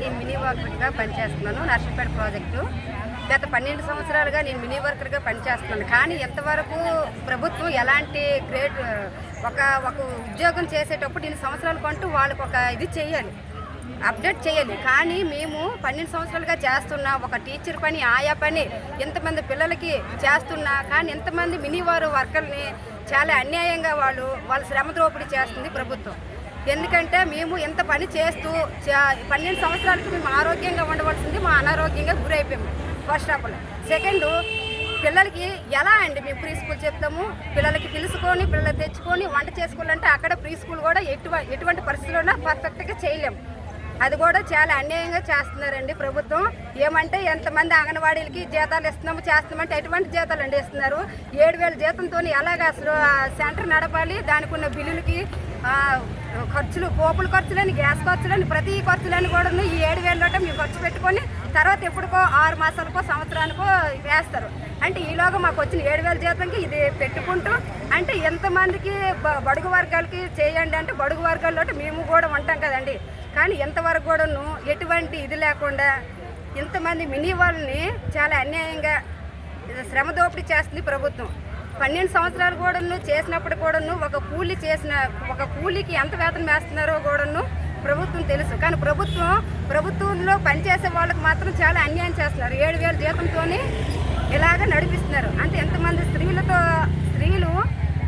నేను మినీ వర్కర్గా పనిచేస్తున్నాను. నర్సంపేట ప్రాజెక్టు గత 12 సంవత్సరాలుగా నేను మినీ వర్కర్గా పనిచేస్తున్నాను. కానీ ఎంతవరకు ప్రభుత్వం ఎలాంటి ఒక ఉద్యోగం చేసేటప్పుడు 2 సంవత్సరాల కంటూ వాళ్ళకు ఒక ఇది చేయాలి, అప్డేట్ చేయాలి. కానీ మేము 12 సంవత్సరాలుగా చేస్తున్నా ఒక టీచర్ పని, ఆయా పని ఎంతమంది పిల్లలకి చేస్తున్నా కానీ ఎంతమంది మినీ వర్కర్ని చాలా అన్యాయంగా వాళ్ళ శ్రమ దోపిడీ చేస్తుంది ప్రభుత్వం. ఎందుకంటే మేము ఎంత పని చేస్తూ 12 సంవత్సరాలకి మేము ఆరోగ్యంగా ఉండవలసింది మా అనారోగ్యంగా గురైపోయాము. First of all. సెకండ్, పిల్లలకి ఎలా అండి మేము ప్రీ స్కూల్ చెప్తాము, పిల్లలకి పిల్లలు తెచ్చుకొని వంట చేసుకోవాలంటే అక్కడ ప్రీ స్కూల్ కూడా ఎటువంటి పరిస్థితుల్లో పర్ఫెక్ట్గా చేయలేము. అది కూడా చాలా అన్యాయంగా చేస్తున్నారండి ప్రభుత్వం. ఏమంటే ఎంతమంది అంగన్వాడీలకి జీతాలు చేస్తున్నామంటే ఎటువంటి జీతాలు అండి ఇస్తున్నారు. 7,000 జీతంతో ఎలాగ అసలు సెంటర్ నడపాలి, దానికి ఉన్న బిల్లులకి ఖర్చులు, పోపుల ఖర్చులని, గ్యాస్ ఖర్చులని, ప్రతి ఖర్చులని కూడా ఈ 7,000 మేము ఖర్చు పెట్టుకొని తర్వాత ఎప్పుడుకో 6 మాసాలకో సంవత్సరానికో వేస్తారు. అంటే ఈలోగా మాకు వచ్చిన 7,000 జీతంకి ఇది పెట్టుకుంటూ అంటే ఎంతమందికి బడుగు వర్గాలకి చేయండి అంటే బడుగు వర్గాల్లో మేము కూడా ఉంటాం కదండి. కానీ ఎంతవరకు కూడాను ఎటువంటి ఇది లేకుండా ఇంతమంది మినీ వాళ్ళని చాలా అన్యాయంగా శ్రమ దోపిడీ చేస్తుంది ప్రభుత్వం. 12 సంవత్సరాలు కూడాను చేసినప్పుడు కూడాను ఒక కూలికి ఎంత వేతనం వేస్తున్నారో కూడాను ప్రభుత్వం తెలుసు. కానీ ప్రభుత్వంలో పనిచేసే వాళ్ళకి మాత్రం చాలా అన్యాయం చేస్తున్నారు. 7,000 జీతంతో ఇలాగ నడిపిస్తున్నారు. అంటే ఎంతమంది స్త్రీలు